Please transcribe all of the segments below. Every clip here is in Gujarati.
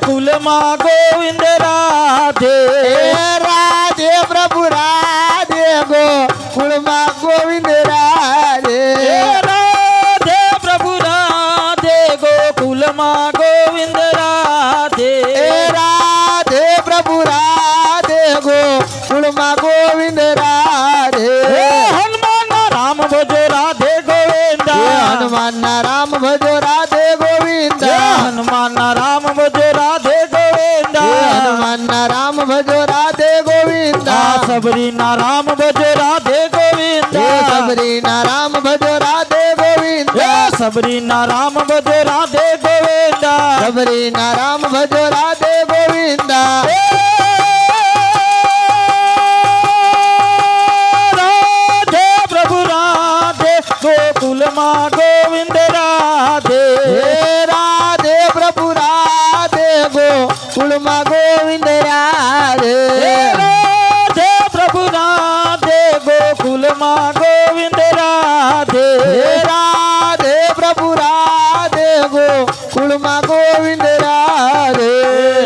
गोकुल माँ गोविंद राधे राधे प्रभु राधे गोकुल माँ गोविंद राधे राधे प्रभु राधे गोकुल माँ गोविंद राधे राधे प्रभु राधे गोकुल माँ गोविंद राधे हनुमान राम भजो राधे गोविंदा हनुमान राम भजो राधे गोविंद हनुमान राम भजो राधे गोविंदा हनुमान राम भजो राधे गोविंद सबरी नाराम भजो राधे गोविंदा सबरी नाराम भजो राधे गोविंद सबरी नाराम भजो राधे गोविंदा सबरी नाराम भजो राधे गोविंद राधे प्रभु राधे गोकुल माँ गोविंद राधे राधे प्रभु राधे गोकुल माँ गोविंद राधे राधे प्रभु राधे गोकुल माँ गोविंद राधे राधे प्रभु राधे गोकुल माँ गोविंद राधे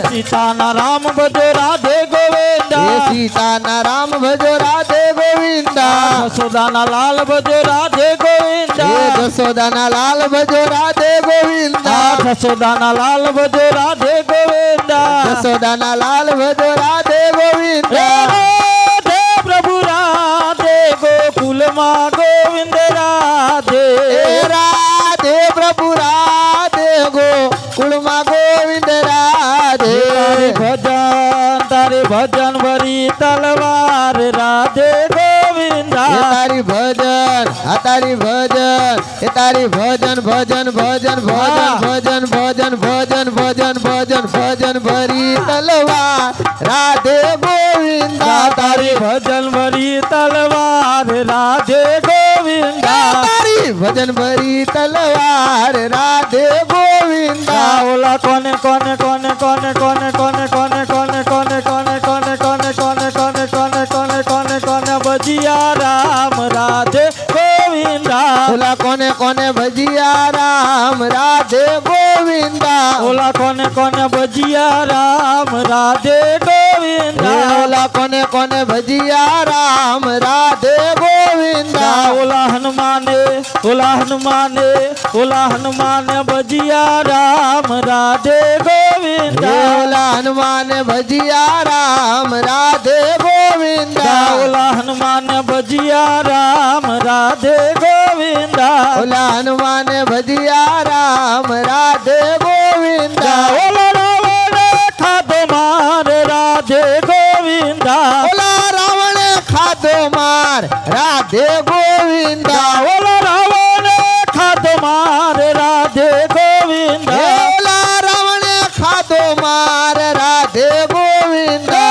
सीता नाराम भजो राधे गोविंदा सीता नाराम भजो राधे गोविंद यशोदाना लाल भजो राधे गोविंदा यशोदाना लाल भजो राधे गोविंद यशोदाना लाल भजो राधे गोविंदा यशोदाना लाल भजो राधे गोविंद राधे प्रभु राधे गोकुल माँ गोविंद राधे राधे प्रभु राधे गोकुल माँ गोविंद राधे तारे भजन भरी तलवार राधे गोविंदा तारी भजन तारी भजन तारी भजन भजन भजन भजन भजन भजन भजन भजन भजन भरी तलवार राधे गोविंदा तारी भजन भरी तलवार राधे गोविंदा तारी भजन भरी तलवार राधे गोविंदा ओला कोने कोने कोने कोने कोने कोने कोने कोने कोने कोने कोने कोने कोने कोने कोने कोने कोने कोने भजिया राम राधे गोविंदा ओला कोने कोने भजिया राम राधे गोविंदा ओला कोने कोने भजिया राम राधे गोविंदा ओला कोने कोने भजिया राम राधे गोविंदा ओला हनुमाने ओला हनुमाने ओला हनुमान भजिया राम राधे गोविंदा ओला हनुमान भजिया राम राधे गोविंदा ओला हनुमान भजिया राम राधे गोविंदा ओला हनुमान भजिया राम राधे गोविंदा ओला रावण खादो मार राधे गोविंदा ओला रावण खादो मार राधे गोविंदा ओला रावण खादो मार राधे गोविंदा ओला रावण खादो मार राधे गोविंदा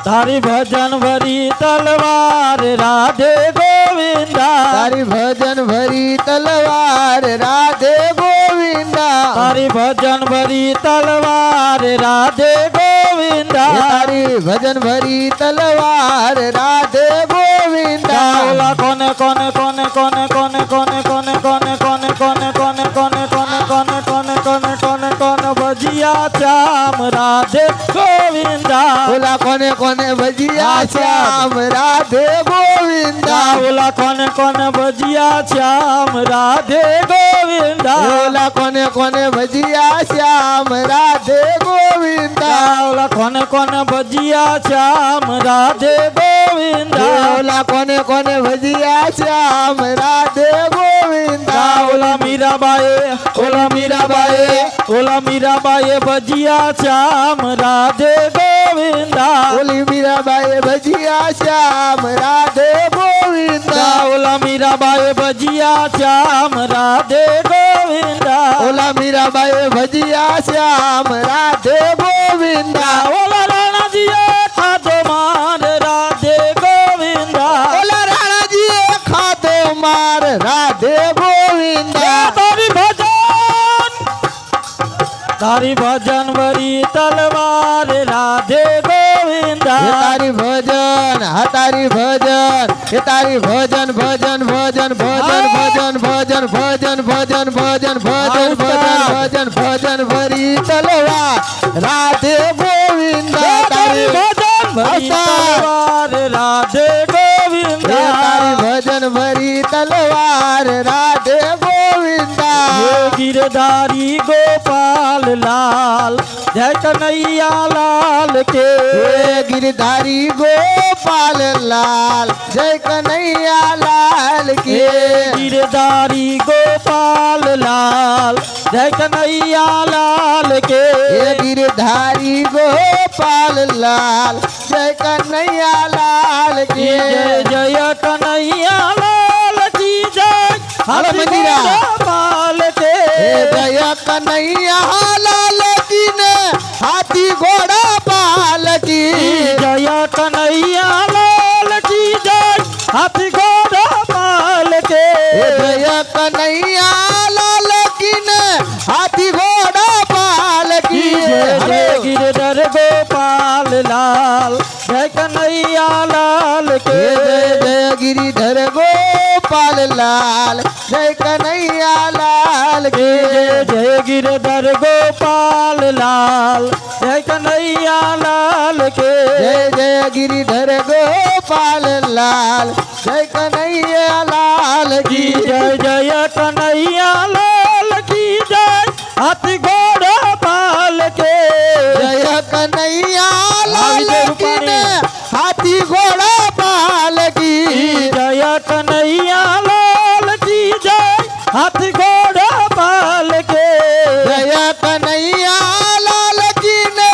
तारी भजन भरी तलवार राधे गोविंदा तारी भजन भरी तलवार राधे गोविंदा तारी भजन भरी तलवार राधे गोविंदा तारी भजन भरी तलवार राधे गोविंदा ओला कोने कोने कोने कोने कोने कोने कोने कोने कोने कोने कोने कोने कोने कोने कोने कोने कोने कोने भजिया श्याम राधे गोविंदा ओला कोने कोने भजिया श्याम राधे गोविंदा ओला कोने कोने भजिया श्याम राधे गोविंदा ओला कोने कोने भजिया श्याम राधे गोविंदा ओला कोने कोने भजिया श्याम राधे गोविंदा ओला कोने कोने भजिया श्याम राधे गोविंदा ओला मीराबाई ओला मीराबाई ओला मीराबाई भजिया श्याम राधे गोविंदा ओली मीराबाई भजिया श्याम राधे गोविंदा ओला मीराबाई भजिया श्याम राधे गोविंदा ओला मीराबाई भजिया श्याम राधे गोविंदा ओला राणा जी खादो मार राधे गोविंदा ओला राणा जी खादो मार राधे गोविंदा तारी भजन भरी तलवार राधे गोविंदा तारी भजन तारी भजन तारी भजन भजन भजन भजन भजन भजन भजन भजन भजन ભજન ભજન ભજન ભજન ભજન ભરી તલવાર રાધે ગોવિંદ તારી ભજન ભરી તલવાર રાધે ગોવિંદ તારી ભજન ભરી તલવાર રાધે ગોવિંદ गिरधारी गोपाल लाल जय कन्हैया लाल के गिरधारी गोपाल लाल जय कन्हैया लाल के गिरधारी गोपाल लाल जय कन्हैया लाल के गिरधारी गोपाल लाल जय कन्हैया लाल के जय जय कन्हैया लाल की जय हालो मंदिरा पाल के जय कन्हैया लाल की ने हाथी घोड़ा पाल की जय कन्हैया लाल की जय हाथी घोड़ा पाल के जय कन्हैया लाल की ने हाथी घोड़ा पाल की जय जय गिरधर गोपाल लाल जय कन्हैया लाल के जय जय गिरिधर गोपाल लाल जय कन्हैया लाल के जय जय गिरधर गोपाल लाल जय कन्हैया लाल के जय जय गिरिधर गोपाल लाल जय कन्हैया लाल की जय जय कन्हैया लाल की जय हाथी घोड़ा पाल के जय कन्हैया लाल की ने हाथी घोड़ा पाल की जय कन्हैया लाल की जय हाथी घोड़ा पाल के जय कन्हैया लाल की ने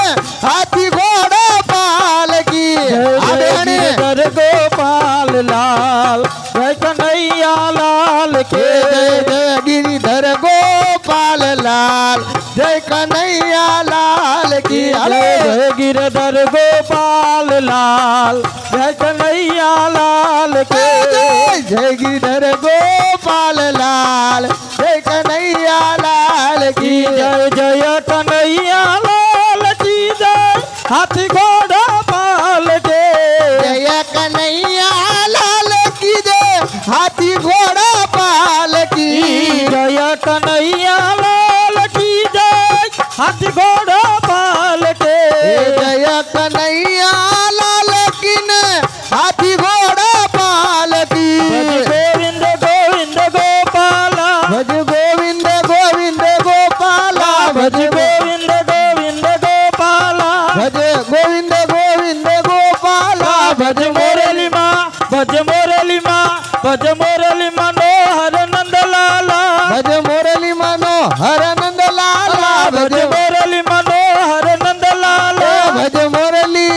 हाथी घोड़ा पाल की जय गिरधर गोपाल लाल जय कन्हैया लाल के जय जय गिरिधर गोपाल लाल जय कन्हैया लाल की जय गिरधर गोपाल लाल जय कन्हैया लाल के जय गिरधर गोपाल लाल जय कन्हैया लाल की जय जय कन्हैया लाल की जय हाथी घोड़ा पाल के जय कन्हैया लाल की जय हाथी घोड़ा पाल की जय कन्हैया लाल की जय हाथी घोड़ा पाल के जय कन्हैया लाल की ने हाथी घोड़ा पाल की गोविंद गोविंद गोपाला भज गोविंद गोविंद गोपाला भज गोविंद गोविंद गोपाला भज गोविंद गोविंद गोपाला भज मोरली माँ भज मोरली माँ भज मोरली मनोहर नंद लाला भज मुरली मनोहर नंद लाला भज मोरली मनोहर नंद लाला भज मुरली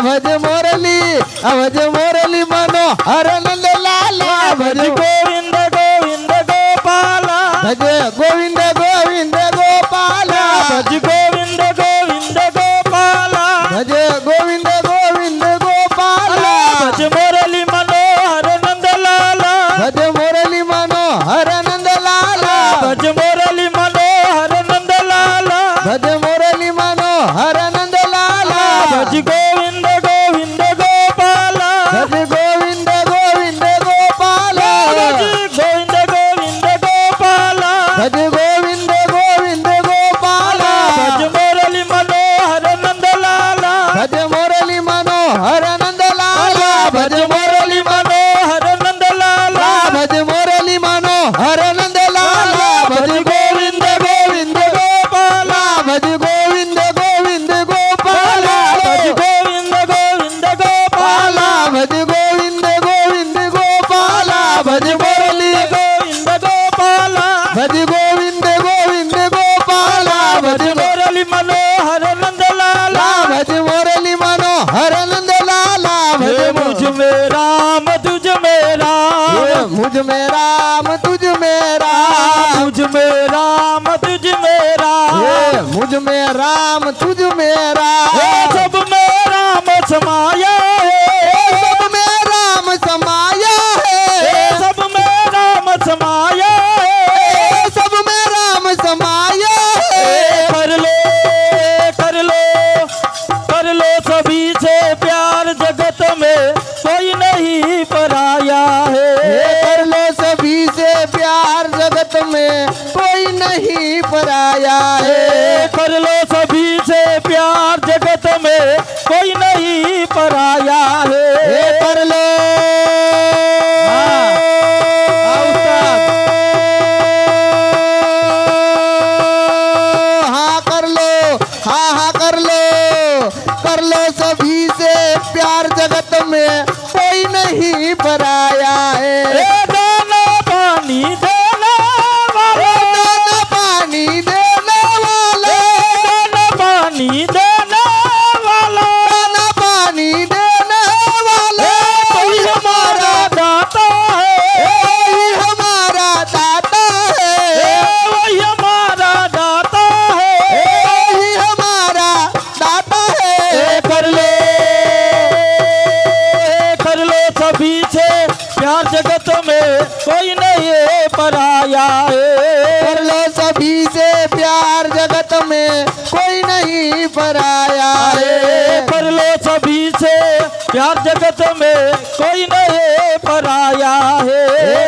भज मुरली भज मुरली मनोहर नंद लाला भज गोविंद गोविंद गोपाला भज गोविंद गोविंद गोपाला भज गोविंद गोविंद गोपाला भज गोविंद गोविंद गोपाला भज मोरली मनोहर नंद लाला भज मुरली मनोहर नंद लाला भज मोरली मनोहर नंद लाला भज मुरली मनोहर नंद लाला भज गोविंद गोविंद गोपाला भज गोविंद गोविंद गोपाला भज गोविंद गोविंद गोपाला भज गोविंद गोविंद गोपाला भज मोरली मनोहर नंद लाला भज मुरली मनोहर नंद लाला भज मोरली मनोहर नंद लाला भज मुरली मनोहर नंद लाला भज गोविंद गोविंद गोपाला भज गोविंद गोविंद गोपाला भज गोविंद गोविंद गोपाला भज गोविंद गोविंद गोपाला भज मुरली गोविंद गोपाला भज गोविंद गोविंद गोपाला भज मोरली मनोहर नंद लाला भज मुरली मनोहर नंद लाला भज मुझ में राम तुझ में राम मुझ में राम तुझ में राम मुझ में राम तुझ में राम मुझ में राम तुझ में राम सब में राम समाया है सब में राम समाया है सब में राम समाया है सब में राम समाया है कर लो सभी से प्यार जगत में कोई नहीं पराया है कर लो सभी से प्यार जगत में कोई नहीं नहीं पराया है। कर लो सभी से प्यार जगत में कोई नहीं पराया है। कर लो हाँ, उस्ताद। हाँ कर लो, हाँ हाँ कर लो सभी से प्यार जगत में कोई नहीं पराया है। दाना पानी देने वाले, दाना पानी देने वाले, दाना पानी देने वाला, दाना पानी देने वाले, कोई हमारा दाता है, वही हमारा दाता है, वही हमारा दाता है, वही हमारा दाता है। कर लो सभी से प्यार जगत में कोई नहीं पराया है। कर लो सभी से प्यार जगत में कोई नहीं पराया है। कर लो सभी से प्यार जगत में कोई नहीं पराया है।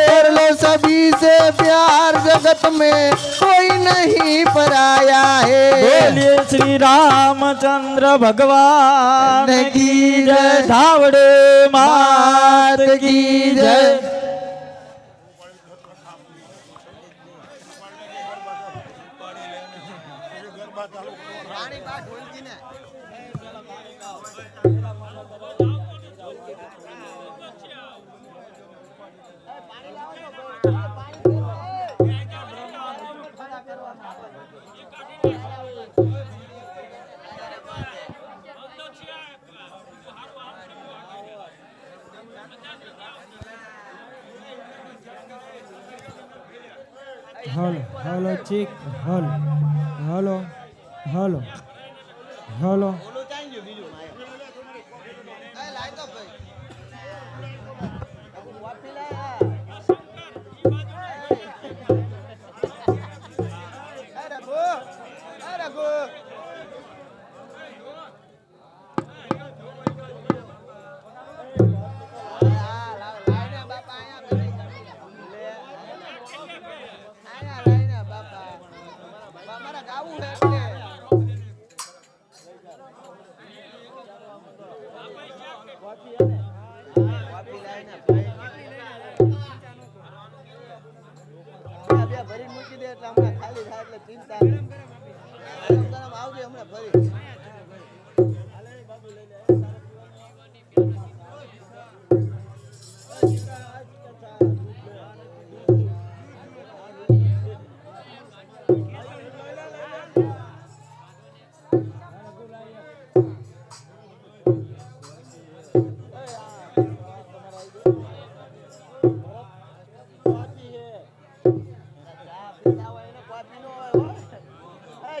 कर लो सभी से प्यार जगत में कोई नहीं पराया है। बोलिए श्री रामचंद्र भगवान की जय, धावड़े मात की जय। Hello hello check hello hello hello hello ભરી મૂકી દે એટલે હમણાં ખાલી થાય એટલે ચિંતા નહીં. આવજે હમણાં ભરી.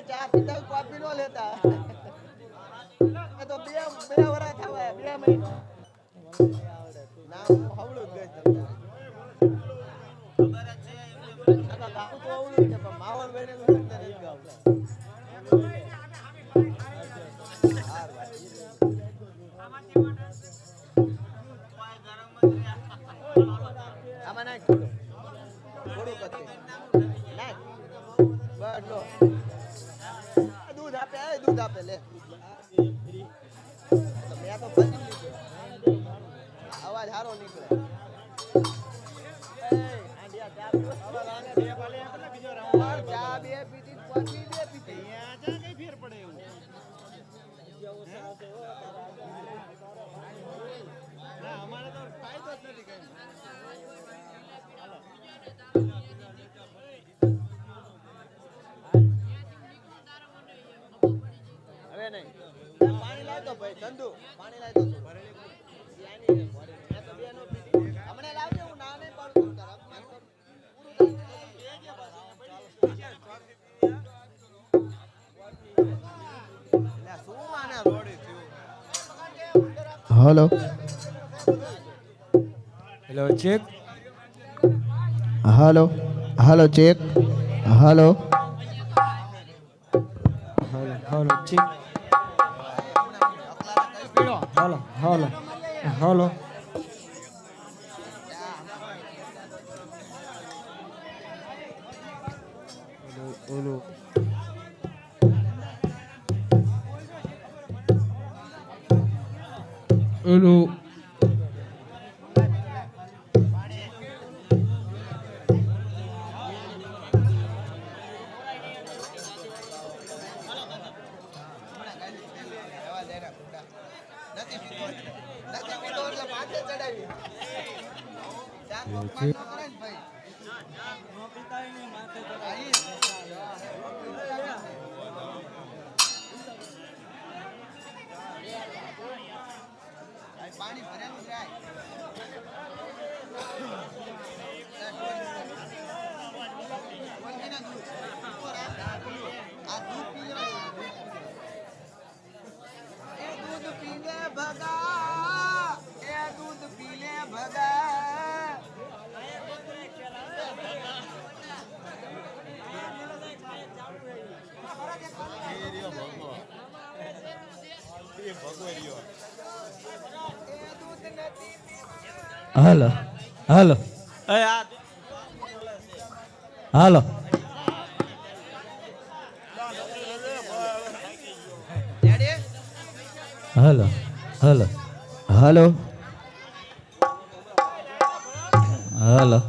ચા પીતા કોફી નો લેતા એ તો બે વરા થવા 2 મહિના નામ હવળું જ ગઈ તમને ખબર છે આ ગાવ તો હવળું છે પણ માવલ બેને નથી ગાવતા આમાં નાખ થોડું કતી નાખ બસ લો दूध आपे ले तो मैं तो फंसी लीधो आवाज हारो निकले ए आंडिया चा पीओ आवाज आने दे भले એટલે બીજો રાઉન્ડ ચા બે પીતી કોફી બે પીતી અહીંયા જા કઈ ફેર પડે એવું ના અમારે તો ફાયદો જ નથી કઈ पानी लाए तो भाई चंदू पानी लाए तो यानी मैं तो बिया नो पीती हमने लावे હું ના નહીં પાડું તરફ લે શું માને રોડી થયું hello hello check hello hello check hello hello hello check hello hello hello ઓલું ઓલું હાલો હાલો હાલો હાલો હાલો હાલો હાલો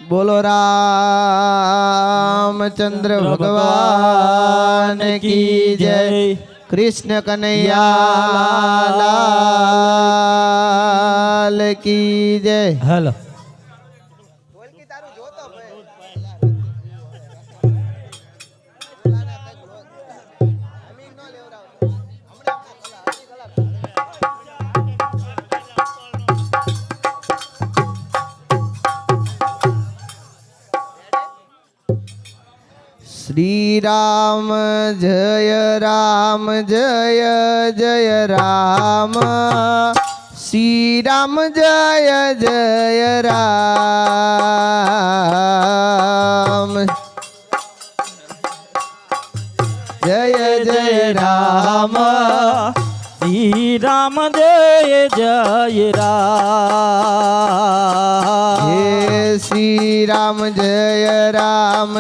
બોલો રામચંદ્ર ભગવાન કી જય કૃષ્ણ કનૈયા લાલ કી જય હાલો શ્રી રામ જય જય રામ શ્રી રામ જય રામ જય રામ શ્રી રામ જય જય રામ હે શ્રી રામ જય રામ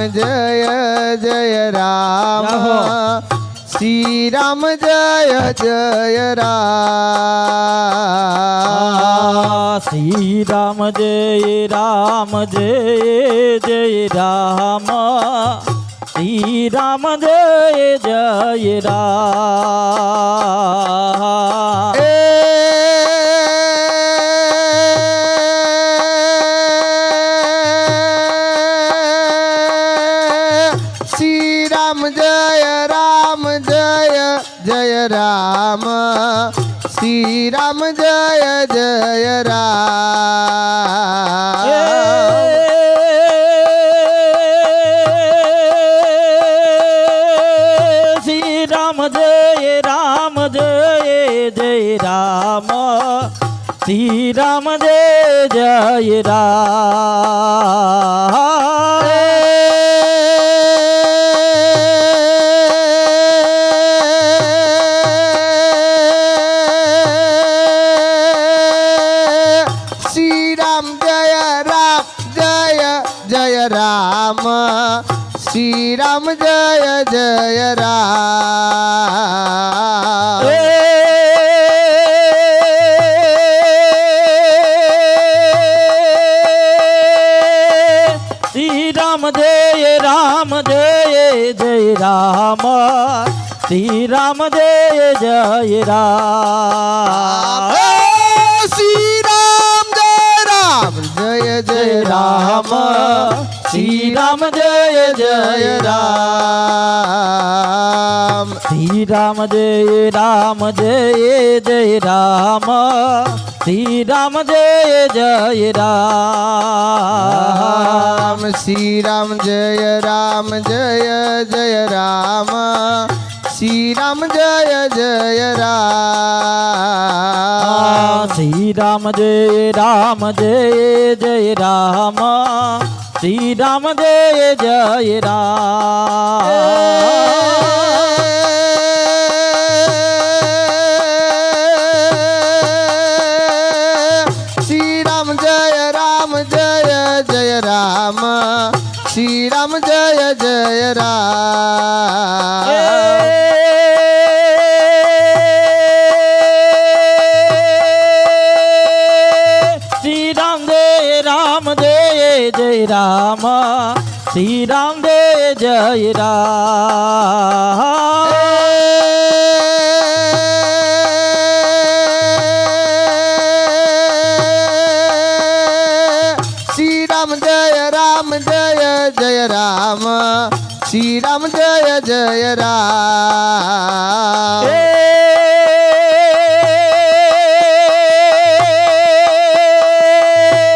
શ્રી રામ જય રામ શ્રી રામ જય રામ જય રામ શ્રી રામ જય રામ શ્રી રામ જય રામ શ્રી રામ જય રામ શ્રી રામ જય રામ જય રામ શ્રી રામ જય રામ રામ શ્રી રામ જય રામ શ્રી રામ જય રામ જય રામ શ્રી રામ જય રામ શ્રી રામ જય રામ શ્રી રામ જય રામ શ્રી રામ જય રામ જય રામ શ્રી રામ જય રામ શ્રી રામ જય રામ જય રામ શ્રી રામ જય રામ શ્રી રામ જય રામ જય રામ શ્રી રામ જય રામ શ્રી રામ જય રામ જય રામ શ્રી રામ જય જય રામ શ્રી રામ જય રામ જય જય રામ શ્રી રામ જય જય રામ શ્રી રામ જય રામ જય જય રામ શ્રી રામ જય જય રામ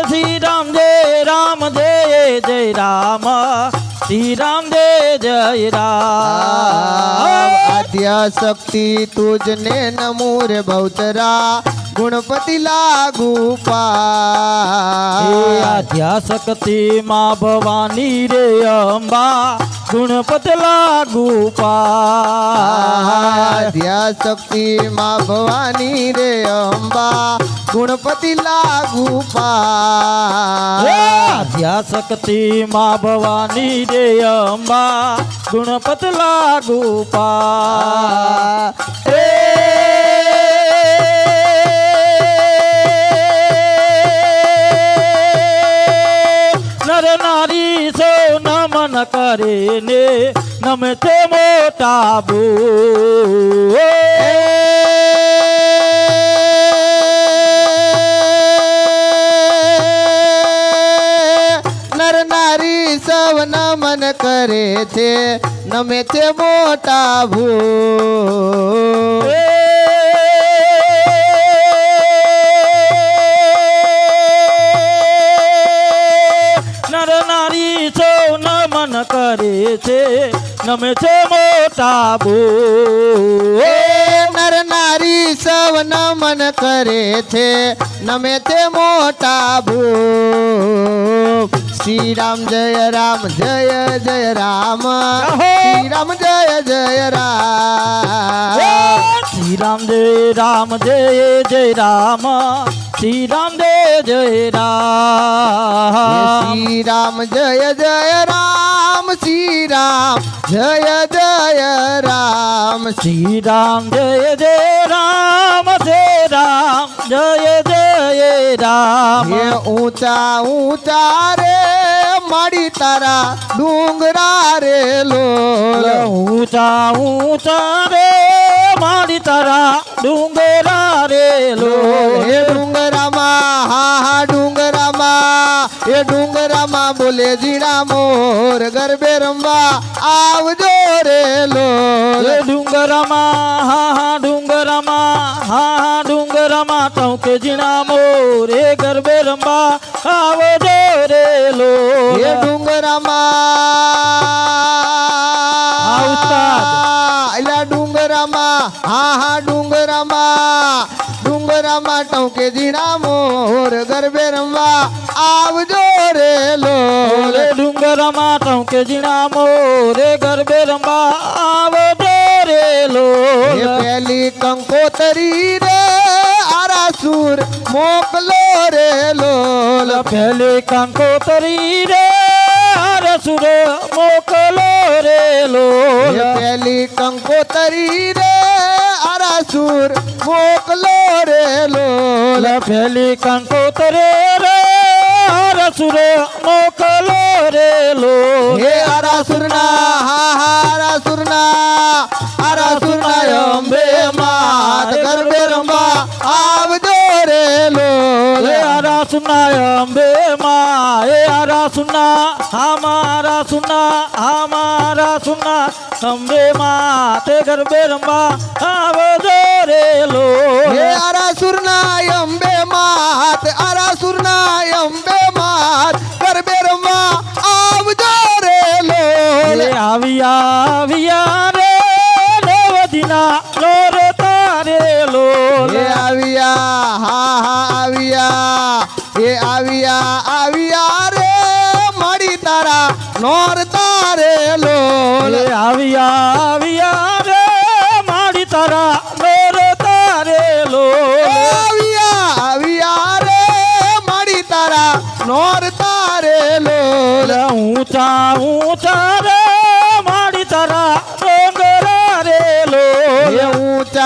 શ્રી રામ જય રામ જય જય રામ શ્રી રામ જય જય રામ આદ્યા શક્તિ તુજને નમો રે બહુતરા ગુણપતિ લાગુ પા આધ્યા શક્તિ માં ભવાની રે અંબા ગુણપત લાગુ આદ્યા શક્તિ માં ભવાની રે અંબા ગુણપતિ લાગુ પા આધ્યા શક્તિ માં ભવાની રે અંબા ગુણપત લાગુ પા નર નારી સો નમન કરે ને નમે તે મોટા બો નર નારી સૌ નમન કરે છે નમે તે મોટા ભૂ નર નારી સો નમન કરે છે નમે છે મોટા બો નર નારી સૌ નમન કરે છે નમે તે મોટા ભૂ શ્રી રામ જય રામ જય જય રામ શ્રી રામ જય જય રામ શ્રી રામ જય રામ જય જય રામ શ્રી રામ જય જય રામ શ્રી રામ જય જય રામ શ્રી રામ જય જય રામ શ્રી રામ જય જય રામ જય રામ જય જય રામ હે ઊંચા ઊંચા રે માડી તારા ડુંગરા રે લોલ ઊંચા ઊંચા રે મારી તારા ડુંગરા રે લો હે ડુંગરામાં હા ડુંગરામાં એ ડુંગરામાં બોલે જીણા મોર ગરબે રમવા આવજો રે લોલ ડુંગરામાં હા ડુંગરામાં ટોકે જીણા મોરે ગરબે રંબા આવજો રે લો એ ડુંગરામાં ઉસ્તાદ. એલા ડુંગરામાં હા ડુંગરામાં ટોકે જીણા મોર ગરબે રમવા આવજો રે લોલ ડુંગરામાં ટોકે જીણા મોરે ગરબે રંબા આવજો રે લો એ પેલી કંકોતરી રે આરાસુર મોકલો રે લોલ પહેલી કંકોતરી રે હરસુર મોકલો રે લો એ પેલી કંકોતરી રે આરાસુર મોકલો રે લોલ પહેલી કંકોતરી રે હરસુર મોકલો રે લો હે આરાસુરના આરાસુરના અંબે માત ગરબે રમવા આવજો રે લોલ આરા સુના અંબે માં એ આરા સુના હમારા સુના અંબે માં તે ગરબે રંબા આવજો રે લો હે આરાસુરના અંબે માત ગરબે રમવા આવજો રે લોલ આવ્યા રે નવદીના લોર તારે લો હે આવ્યા રે મળી તારા નોર તારે લોલ આવ્યા રે માડી તારા લોર તારે લો આવ્યા રે મળી તારા નોર તારે લોલ ઊંચા રે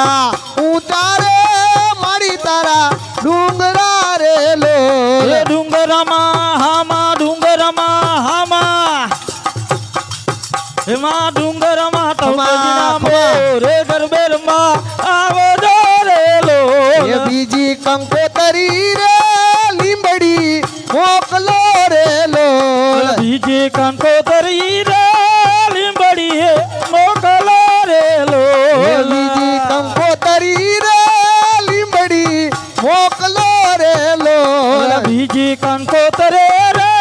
ઊંચા ઊંચા રે મારી તારા ડુંગરા રે લોલ એ ડુંગરમાં હામાં એમાં ડુંગરમાં ટપજીના મોરે ગરબે રમવા આવજો રે એ લોલ બીજી કંકોતરી રે લીંબડી મોકલો રે લોલ બીજી કંકોતરી રે લીંબડી હે મોકલો રે એ લોલ બીજી કંકોતરી રે લીંબડી મોકલો રે લોલ બીજી કંકોતરે રે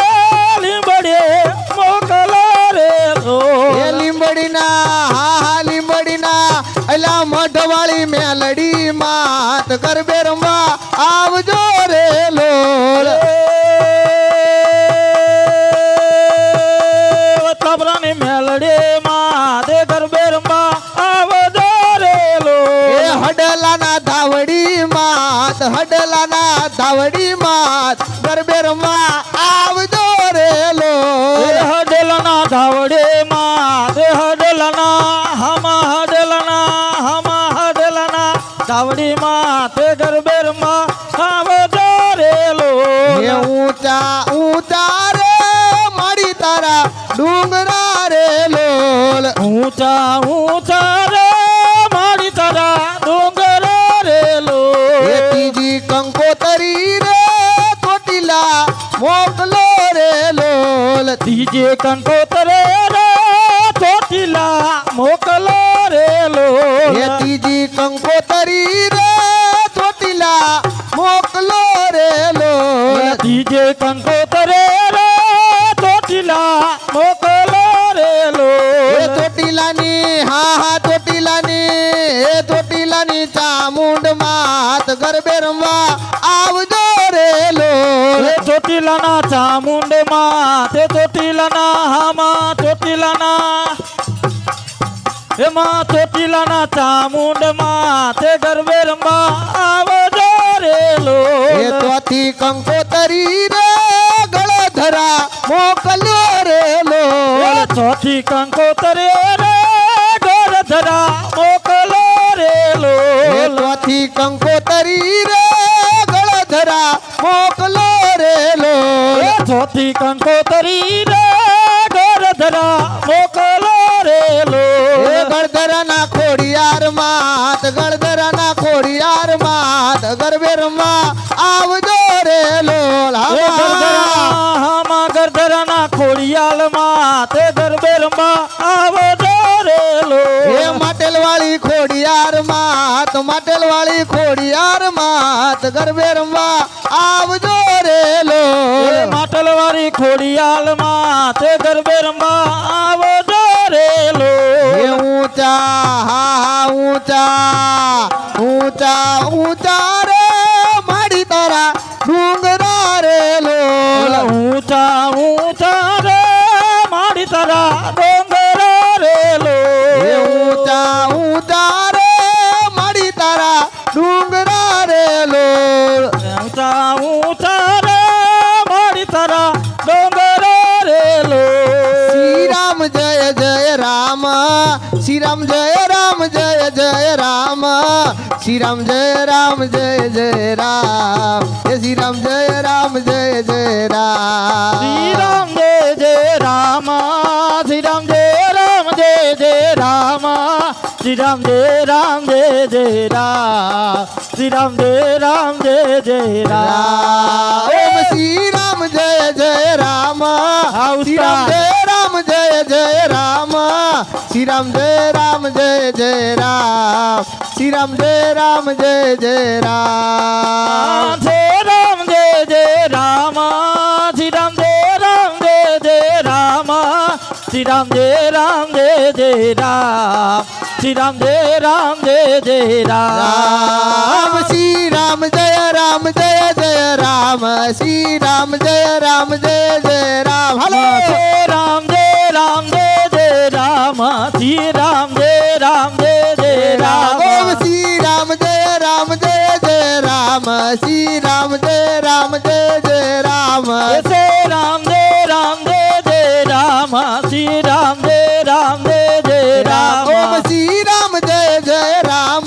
લીંબડી મોકલો રે એ લોલ લીંબડીના હા લીંબડીના અલા મઢવાળી મેલડી માત ગરબે રમવા આવજો રે લોલ તબરાની મેલડી માં દે ગરબે રમવા આવજો રે એ લોલ હડલાના ધાવડી માત હડલાના ધાવડી માત ગરબે રમવા આવજો રે લોલ હડલના ધાવડે માં દે હડલના હડલના ધાવડી માં તે ગરબે રમવા આવજો રે એ લોલ ઊંચા ઊંચા રે મારી તારા ડુંગરા રે લોલ ઊંચા રે મારી તારા ડુંગર રે એ લોલ ત્રીજી કંકોતરી રે ચોટીલા મોકલો રે લોલ ત્રીજે કંકોતરે રે ચોટીલા મોકલો રે એ લોલ ત્રીજી કંકોતરી રે ચોટીલા મોકલો રે લોલ ત્રીજે કંકોતરે રે ચોટીલા મોકલો રે એ લોલ ચોટીલાની હા ચોટીલાની એ ચોટીલાની ચામુંડ માત ગરબે રમવા આવજો રે લોલ ચોટીલાના ચામુંડમાં તે ચોટીલાના હામાં ચોટીલાના એમાં ચોટીલાના ચામુંડમાં તે ગરબે રમવા આવજો રે એ લોલ ચોથી કંકોતરી રે ગળધરા મોકલો રે લોલ ચોથી કંકોતરે રે ગોરધરા મોકલો રે એ લોલ ચોથી કંકોતરી રે ગળધરા મોકલો રે લોલ ચોથી કંકોતરી રે ગોરધરા મોકલો રે એ લોલ ગળધરાના ખોડિયાર માત ગળધરાના ખોડિયાર માત ગરબે રમવા આવજો રે લોલ ગરધરાના ખોડિયાલમાં તે ગરબે રમવા આવજો રે લોલ એ માટેલવાળી ખોડિયાર માત માટેલવાળી ખોડિયાર માત ગરબે રમવા આવજો રે લોલ માટલવાળી ખોડિયાલમાં તે ગરબે રમવા આવજો રે એ લોલ ઊંચા હા ઊંચા ઊંચા ઊંચા રે માડી તારા ડુંગરા રે લોલ ઊંચા રે મારી તારા ડોંગર રે એ લોલ ઊંચા ઊંચા રે માડી તારા ડુંગરા રે લોલ ઊંચા રે મારી તારા ડોંગર રે લોલ શ્રી રામ જય જય રામ શ્રી રામ જય રામ જય જય રામ શ્રી રામ જય રામ જય જય રામ એ શ્રી રામ જય રામ જય જય રામ શ્રી રામ જય જય રામ શ્રી રામ જય રામ જય જય રામ શ્રી રામ જય રામ જય જય રામ શ્રી રામ જય રામ જય જય રામ ઓમ શ્રી રામ જય જય રામ શ્રી રામ જય રામ જય જય રામ શ્રી રામ જય રામ જય જય રામ શ્રી રામ જય રામ જય જય રામ જય રામ જય જય રામ શ્રી રામ જય રામ જય જય રામ શ્રી રામ જય રામ જય જય રામ શ્રી રામ જય રામ જય જય રામ રામ શ્રી રામ જય રામ જય જય રામ શ્રી રામ જય રામ જય જય રામ હલો જય રામ જય રામ જય જય રામ શ્રી રામ જય રામ જય જય રામ ઓમ શ્રી રામ જય રામ જય જય રામ શ્રી રામ જય રામ જય જય રામ જય રામ જય રામ જય જય રામ શ્રી રામ જય રામ જય જય રામ ઓમ શ્રી રામ જય જય રામ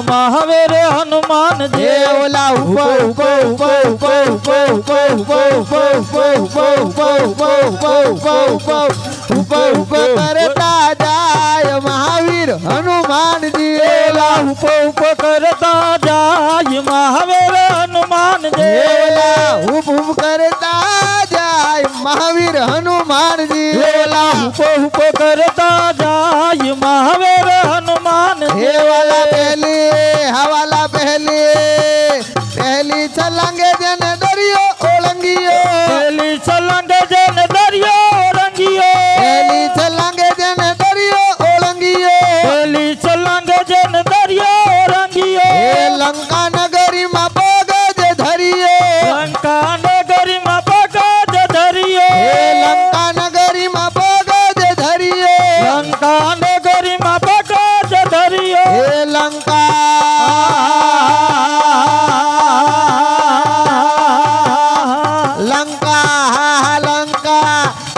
મહાવીર હનુમાન એ જય ઓલા ઉપર ઉપર ઉપર ઉપર ઉપર ઉપર ઉપર ઉપર ઉપર ઉપર ઉપર ઉપર ઉપર ઉપર ઉપર કરતા જાય મહાવીર હનુમાનજી ઓલા ઉપર કરતા જાય મહાવીર હનુમાન જય ઓલા હુપ કરતા જાય મહાવીર હનુમાનજી ઓલા ઉપર કરતા જાય મહાવીર હનુમાન હે વાલા પહેલી છલાંગે જેને દરિયો ઓળંગિયો પેલી છલાંગે જેને દરિયો રંગિયો પહેલી છલાંગે જેને દરિયો ઓળંગિયો પેલી છલાંગે જેને દરિયો રંગિયો હે લંકા નગરીમાં પગ જ ધરિયો લંકા નગરીમાં પગ જ ધરિયો હે લંકા નગરીમાં પગ જ ધરિયો લંકા નગરીમાં પગ જ ધરિયો હે લંકા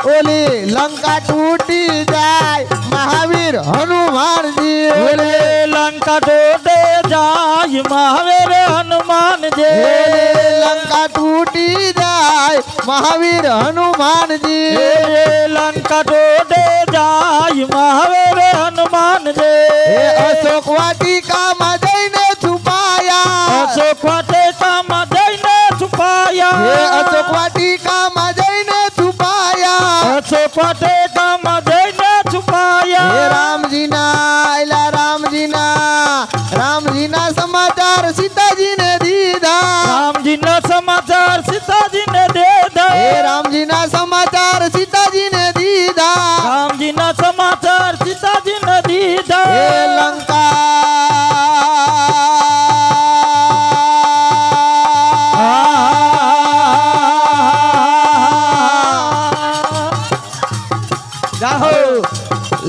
ઓલી લંકા તૂટી જાય મહાવીર હનુમાનજી ઓલે લંકા તૂટે જાય મહાવીર હનુમાન જય લંકા તૂટી જાય મહાવીર હનુમાનજી લંકા તૂટે જાય મહાવીર હનુમાન હે જય અશોક વાટિકામાં જઈને છુપાયા અશોક વાટિકામાં જઈને છુપાયા હે અશોક વાટિકામાં જઈને છુપાયા અશોક વાટિકામાં જઈને છુપાયા હે રામજીના સમાચાર સીતાજીને દીધા રામજીના સમાચાર સીતાજીને દીધા હે રામજીના સમાચાર સીતાજીને દીધા રામજીના સમાચાર સીતાજીને દીધા હે લંકા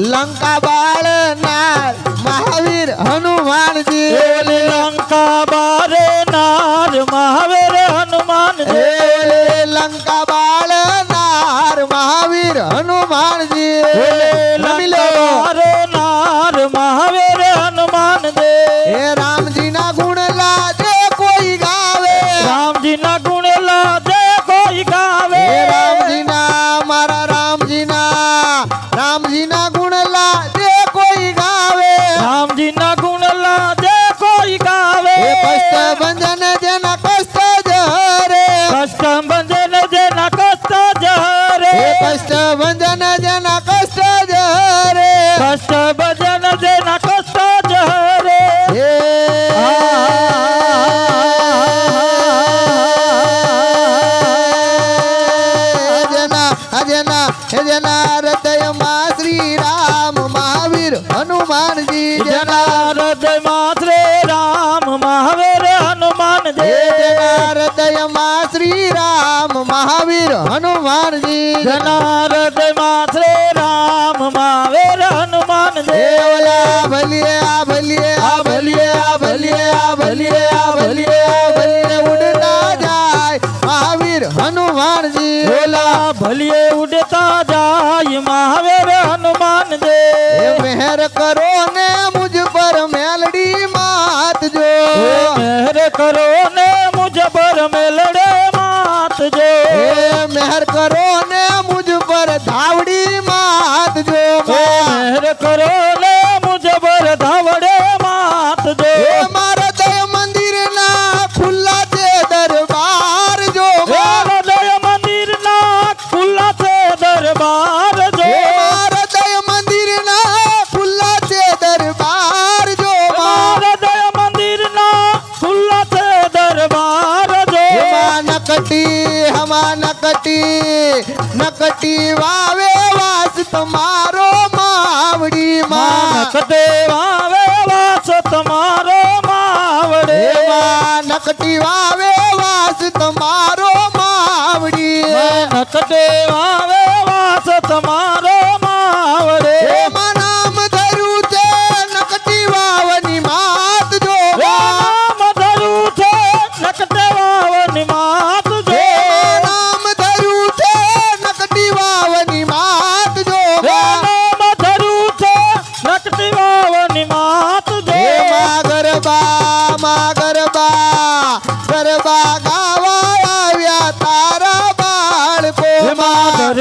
લંકા બાળનાર મહાવીર હનુમાનજી ઓલે લંકા બારે નાર મહાવીર હનુમાન જય લંકા બાળનાર મહાવીર હનુમાનજી ઓલે રમી લો. લંકા બારે નાર મહાવીર હનુમાન જય હે રામજીના ગુણ લાજે કોઈ ગાવે રામજીના ગુણ લાજે કોઈ ગાવે હે રામજીના મારા રામજીના ગુણ લાજે કોઈ ગાવે રામજીના ગુણ લાજે કોઈ ગાવે હે કષ્ટભંજન જેના કષ્ટ જહરે કષ્ટભંજન જેના કષ્ટ જહરે હે કષ્ટભંજન જેના કષ્ટ જહરે કષ્ટભંજન જેના કષ્ટ જહરે હે જેના હૃદયમાં શ્રી રામ મહાવીર હનુમાનજી જેના હૃદયમાં શ્રી રામ મહાવીર હનુમાન જય જેના હૃદયમાં શ્રી રામ મહાવીર હનુમાનજી જેના હૃદયમાં શ્રી રામ મહાવીર હનુમાન હે જય ઓલા ભલીએ આ ભલીએ આ ભલીએ આ ભલીએ આ ભલીએ આ ભલીએ આ ભલીએ ઉડતા જાય મહાવીર હનુમાનજી ઓલા ભલીએ ઉડતા જાય મહાવીર હનુમાન હે જય મહેર કરો ને મુજ પર મેલડી માત જો મહેર કરો ને મુझ પર મેલડે માત જો હે મહેર કરો ને મુજ પર ધાવડી માત જો મહેર કરો ને મુझ પર ધાવડે માત જો હે મારા દય મંદિર ના ખુલ્લા છે દરબાર જો હૃદય મંદિર ના ખુલ્લા છે દરબાર જો હે મારા દય મંદિર ના ખુલ્લા છે દરબાર જો હૃદય મંદિર ના ખુલ્લા છે દરબાર જો નકટી વાવે વાસ તમારો માવડી માં નકટે વાવે વાસ તમારો માવડે નકટી વાવે વાસ તમારો માવડી નકટે વાવે વાસ તમારો માવડે એમાં નામ ધર્યું છે નકટી વાવની માત જો નામ ધરું છે નકટે વાવની માત જો નામ ધર્યું છે નકટી વાવની માત જો નામ ધરું છે નકટી વાવની માત જો એમાં ગરબા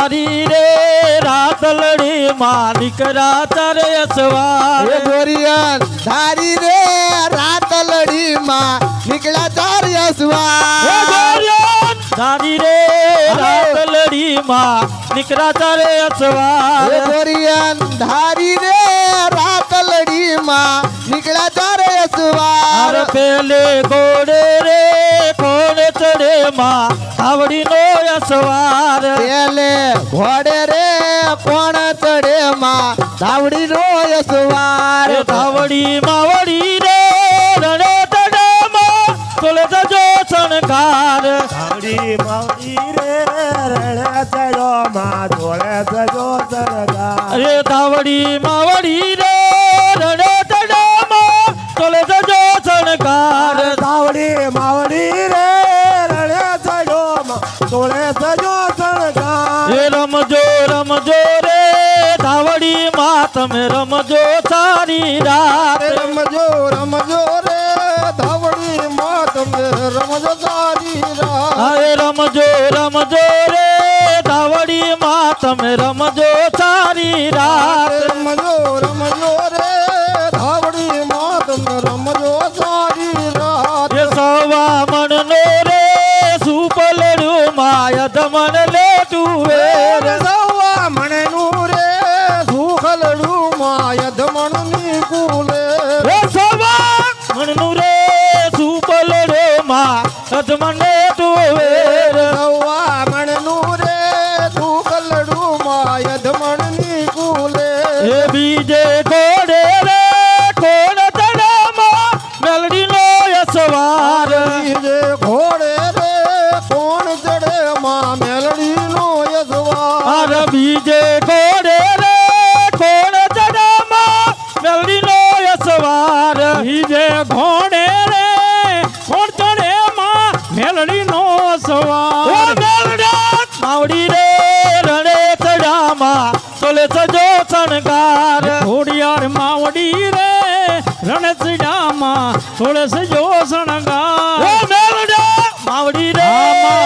ધારી રે રાતલડી માં દીકરા તારે અસવાર એ ગોરિયન ધારી રે રાતલડી માં નીકળ્યા ચાર એ અસવાર ગોરિયન ધારી રે રાતલડી માં દીકરા તારે અસવાર એ ગોરિયન ધારી રે રાતલડી માં નીકળ્યા ચાર અર અસવાર પેલે ઘોડે રે કોણ ચડે માં આવડી નો અસવાર પેલે ઘોડે રે કોણ ચડે માં ધાવડી નો અસવાર એ ધાવડી માવડી રે રણે તડામાં તોલે જજો શણગાર ધાવડી માવડી રે રણે ચડો માં જોડે સજો સરદાર અરે ધાવડી માવડી રે રણે તડામાં તોલે જજો શણગાર ધાવડી માવડી રે રણે ચડો માં જોડે સજો સરદાર એ રમજો રમજો રે ધાવડી માં તમે રમજો સારી રાત રમજો રમજો રે ધાવડી માં તમે રમજો સારી રાત અરે રમજો રમજો રે ધાવડી માં તમે રમજો સારી રાત રમજો રમજો રે ધાવડી માં તમે રમજો સારી રાત એ સવા મણનો રે સુપલડું માય ધમન લેટું વેર સવા મણનું રે સુખલડું માય ધમણ ની કુલે એ સવા મણનું રે સુપલડું માય ધમન લેટું વેર સવા મણનું રે સુખલડું માય ધમણ ની કુલે એ બીજે ઘોડે રે કોણ તડામાં મેલડીનો યસવાર બીજે ઘોડે રે કોણ ચડે માં મેલડી નો યજવાર અર બીજે ઘોડે રે કોણ ચડામાં મેલડીનો યસવાર બીજે ઘોડે રે કોણ ચડે માં મેલડીનો સવાર ઓ મેલડા માવડી રે રણે ચડામાં તોલે સજો શણગાર ઘોડિયાર માવડી રે રણે ચડામાં તોલે સજો શણગાર ઓ મેલડા માવડી રે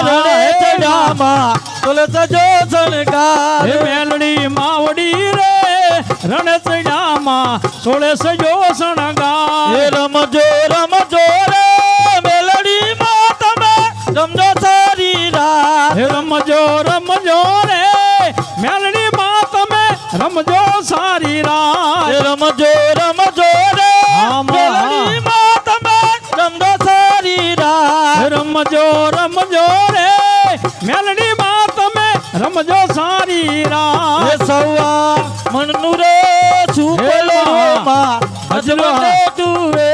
રણે ચડામાં તોલે સજો શણગાર મેલડી માવડી રે રણે ચડામાં તોલે સજો શણગાર એ રમજો રમજો રે મેલડી માં તમે રમજો સારી રાત રમજો રમજો રે મેલડી માં તમે રમજો સારી રાત રમજો રમજો રે મેલડી માં તમે રમજો સારી રાત રમજો રમજો રે મેલડી માં તમે રમજો સારી રાત એ સવા મનનું રે છુપલો માં અજલો તું રે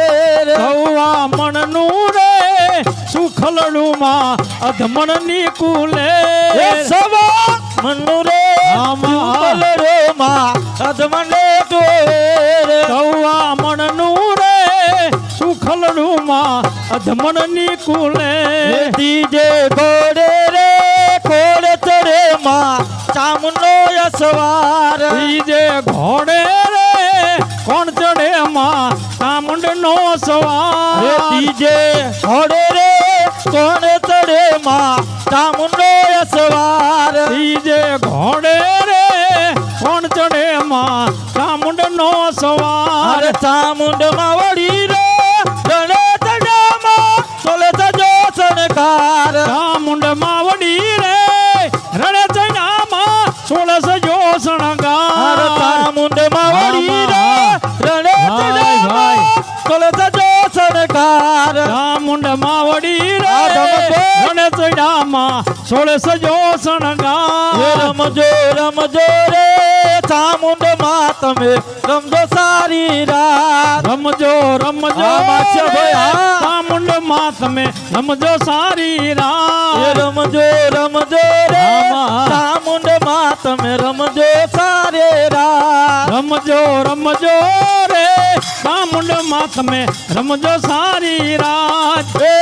સવા મનનું રે સુખલડું માં અધમણ ની કુલે એ સવા મનનું રે છુપલો માં અધમણ તું રે સવા મનનું રે સુખલડું માં અધમણ ની કુલે ત્રીજે ઘોડે રે ઘોડે ચડે માં ચામનો યસવાર ત્રીજે ઘોડે રે કોણ ચડે માં ચામુંડ નો સવાર ત્રીજે ઘોડે રે કોણ ચડે માં ચામુંડો યસવાર ત્રીજે ઘોડે રે કોણ ચડે માં ચામુંડ નો સવાર ચામુંડ માવડી રે રણે ચડામાં તોલે સજો શણગાર ચામુંડ માવડી રે રણે ચડામાં તોલે સજો શણગાર ચામુંડ માવડી રે રણે ચડામાં તોલે સજો શણગાર ચામુંડ માવડી રે રણે ચડામાં તોલે સજો શણગાર રમજો રમજો રે ચામુંડ માં તમે રમજો સારી રાત રમજો રમજો ચામુંડ માં તમે રમજો સારી રાત રમજો રમજો રે ચામુંડ માં તમે રમજો સારી રાત રમજો રમજો રે ચામુંડ માં તમે રમજો સારી રાત એ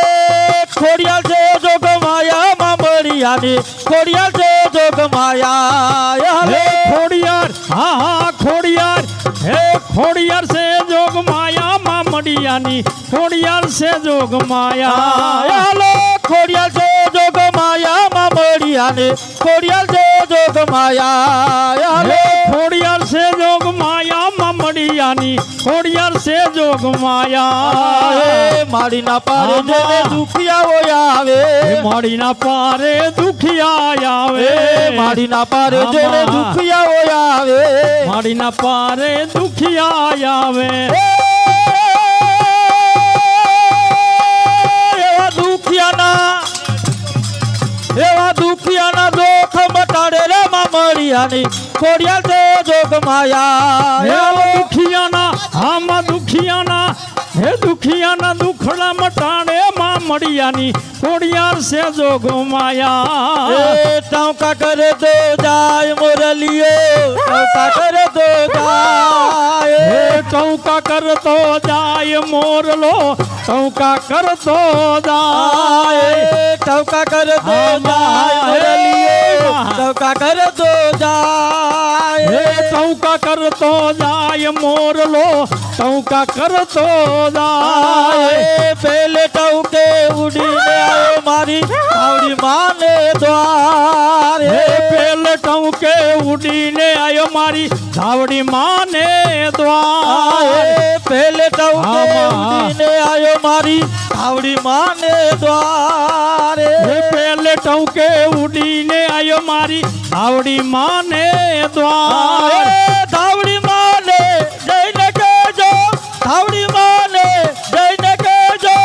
ખોડિયાલ છે જોગમાયા મામડિયાની ખોડિયાલ છે જોગમાયા હે ખોડિયાર હા હા ખોડિયાર હે ખોડિયાર છે જોગમાયા મામડિયાની ખોડિયાર છે જોગમાયા હાલો ખોડિયાર છે જોગમાયા મામડિયાની ખોડિયાર છે જોગ માયા હે ખોડિયાર છે જોગ માયા મામડિયાની ખોડિયાર છે જોગ માયા હે માડીના પારે જેને દુખિયાઓ આવે હે માડીના પારે દુખિયા આવે માડીના પારે જેને દુખિયાઓ આવે માડીના પારે દુખિયા આવે એવા દુખિયાના દુઃખ મટાડે રે મામડિયાની ખોડિયાર છે જોગ માયા હે દુખિયાના આમાં દુખિયાના હે દુખિયાના દુખડા મટાડે મામડિયાની ખોડિયાર છે જોગ માયા ટૌકા કરે તો જાય મોરલીઓ ટૌકા કરે તો જાય હે ટૌકા કરતો જાય મોરલો ટૌકા કરતો જાય ટૌકા કરે તો જાય મોરલીઓ ટૌકા કરે તો જાય હે ટૌકા કરતો જાય મોરલો ટૌકા કરતો જાય પેલે ટૌકે ઉડીને આવ્યો મારી આવડી માને દ્વાર હે પેલે ટૌકે ઉડીને આવ્યો મારી ધાવડી માને દ્વાર પેલે ટૌકે ઉડીને આવ્યો મારી આવડી માને દ્વાર હે પેલે ટૌકે ઉડીને આવ્યો મારી ધાવડી માને દ્વાર ધાવડી માને જઈને કહેજો ધાવડી માને જઈને કહેજો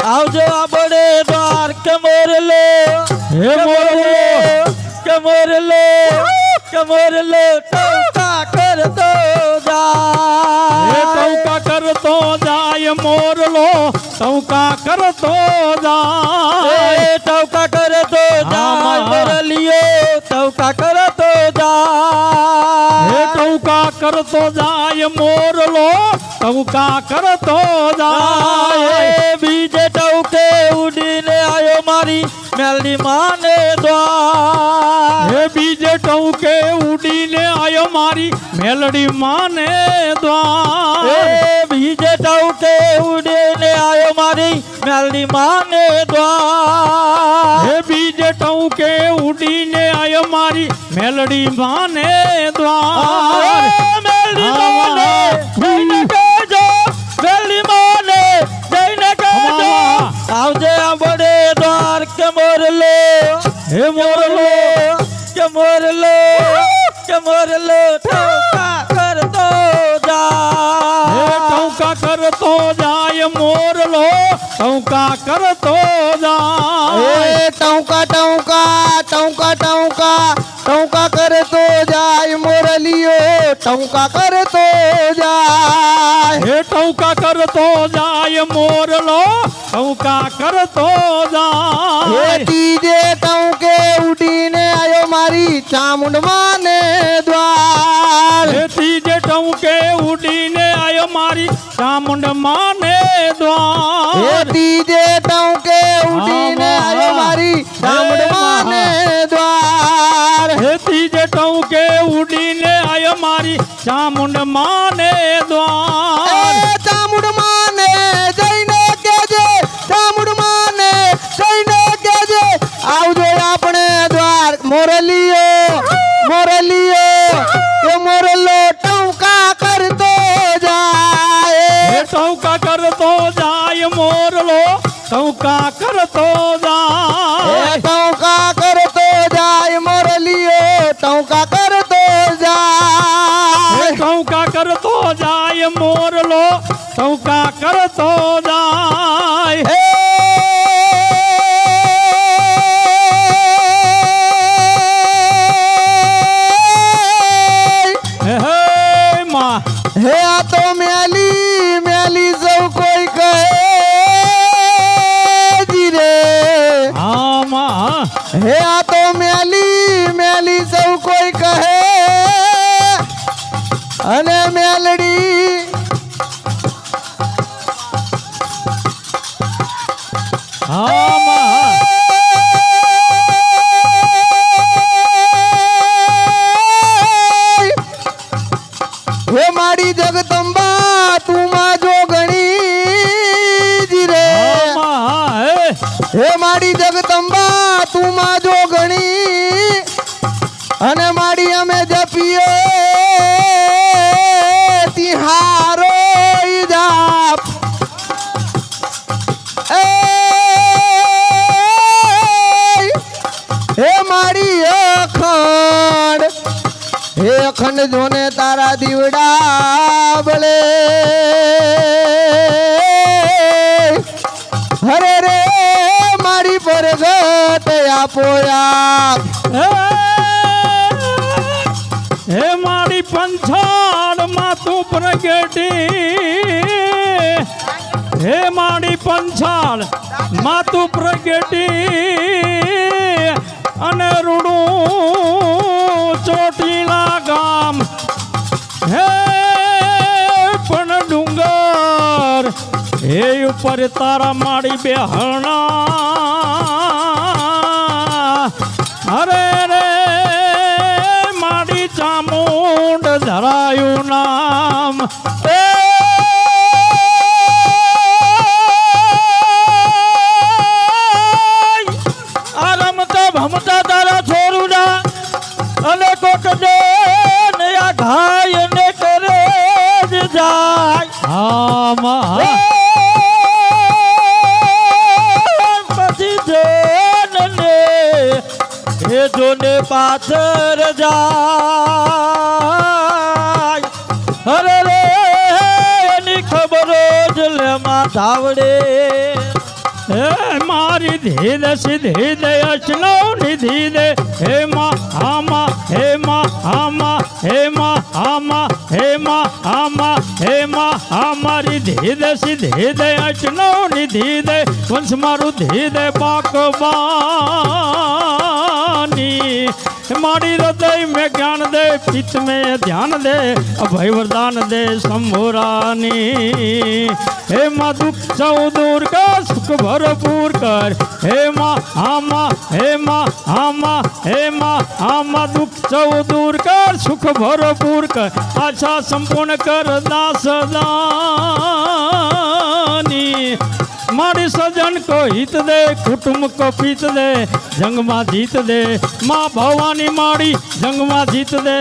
આવજો આ બડે દ્વાર કે મોરલો હે મોરલો કે મોરલો ટૌકા કરતો હે જાય ટૌકા કરતો જાય મોરલો ટૌકા કરતો જાય ટૌકા કરતો જાય મોરલીઓ ટૌકા કરતો જાય હે ટૌકા કરતો જાય મોરલો ટૌકા કરતો જાય બીજે ટૌકે ઉડીને આવ્યો મારી મેલડી માને દ્વાર હે બીજે ટૌકે ઉડીને આયો મારી મેલડી માને દ્વાર બીજે ટૌકે ઉડીને આવ્યો મારી મેલડી માને દ્વાર હે બીજે ટૌકે ઉડીને આયો મારી મેલડી માને દ્વાર મેલડી માને જઈને કહેજો મેલડી માને જઈને કહેજો આવજે આ બડે દ્વાર કે મોરલો હે મોરલો કે મોરલો ટૌકા કરતો હે જાય ટૌકા કરતો જાય મોરલો ટૌકા કરતો જાય ટૌકા કરતો જાય મોરલીઓ ટૌકા કરતો જાય હે ટૌકા કરતો જાય મોરલો ટૌકા કરતો જાય ત્રીજે ટૌકે ઉડીને આવ્યો મારી ચામુંડ માને દ્વાર હે ત્રીજે ટૌકે ઉડીને આયો મારી ચામુંડ માને દ્વાર ત્રીજે ટૌકે ઉડીને આવ્યો મારી ચામુંડ માને દ્વાર હે ત્રીજે ટૌકે ઉડીને આયો મારી ચામુંડ માને દ્વાર ચામુંડ માને જઈને કેજે ચામુંડ માને જઈને કેજે આવજો આપણે દ્વાર મોરલીઓ એ મોરલો ટૌકા કરતો જાય હે ટૌકા કરતો જાય મોરલો ટૌકા કરતો જાય ટૌકા કરતો જાય મોરલીઓ ટૌકા કરતો જાય ટૌકા કરતો જાય મોરલો ટૌકા કરતો જાય હે હે માં હે આ તો મેલી સૌ કોઈ કહે જીરે હા માં હે આ તો મેલી સૌ કોઈ કહે અને મેલડી હા માં હે મારી જગદંબા તું માં જો ગણી જીરે હા માં હે મારી જગદંબા તું માં જો ગણી અને માડી અમે જપીએ તિહારો ઈ જાપ હે માડી અખંડ જોને તારા દીવડા બળે હરે રે મારી પરગટ આપોયા હે મારી પંચાળ માં તું પ્રગટી હે મારી પંચાળ માં તું પ્રગટી અને રૂડું ચોટીલા ગામ હે પણ ડુંગર હે ઉપર તારા માડી બેહણા અરે રે માડી ચામુંડ ધરાયું નામ આ રમતા ભમતા તારા છોરુડા અને કોક દે ને આ ઘાય ને કરે જ જાય હા મા પછી જોને એ જોને પાછળ જાય અરે રે એની ખબરો જ લે માથાવડે હે મારી ધીદ સીધી દે અચનો નિધિ દે હે માં આમાં હે માં આમાં હે માં આમાં હે માં આમાં હે માં અમારી ધીદ સીધી દે અચનો નિધિ દે વંશ મારું ધી દે બાકબાની મારી હૃદય में ज्ञान दे पित्त में ध्यान दे अभय वरदान दे संभोरानी हे माँ दुख सब दूर कर सुख भरपूर कर हे माँ आमा हे माँ आमा हे माँ आमा दुख सब दूर कर सुख भरपूर कर आशा संपूर्ण कर दास दानी मारी सजन को हित दे कुटुंब को पीत दे जंग मां जीत दे माँ भवानी माड़ी जंग मां जीत दे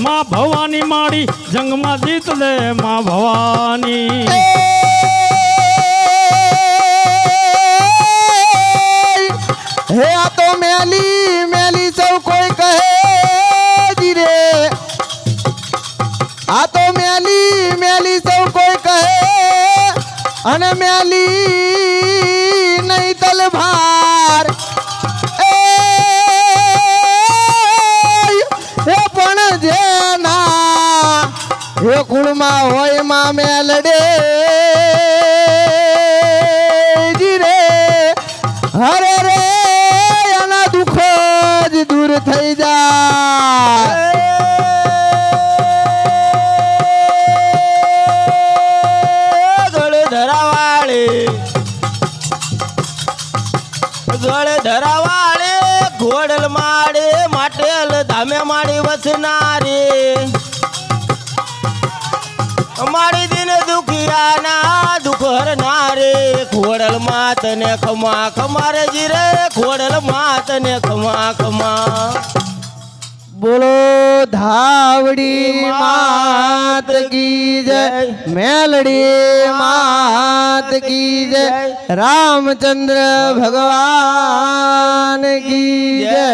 माँ भवानी माड़ी जंग मां जीत दे माँ भवानी हे आ तो मेली मेली सब कोई कहे जी रे आ तो मेली मेली सब कोई कहे अन मेली नहीं तलभार हे पण जेना हे कुळमा होय मा मेलडे जी रे हरे रे एना दुख ज दूर થઈ જાય ગળે ધરાવાળે ઘોડલ માડે માટેલ ધામે માડી વસનારે માડી દિન દુખિયાના દુખ હરનારે ઘોડલ માત ને ખમા ખમારે જીરે ઘોડલ માત ને ખમા ખમા બોલો ધાવડી માત કી જય મેલડી માત કી જય રામચંદ્ર ભગવાન કી જય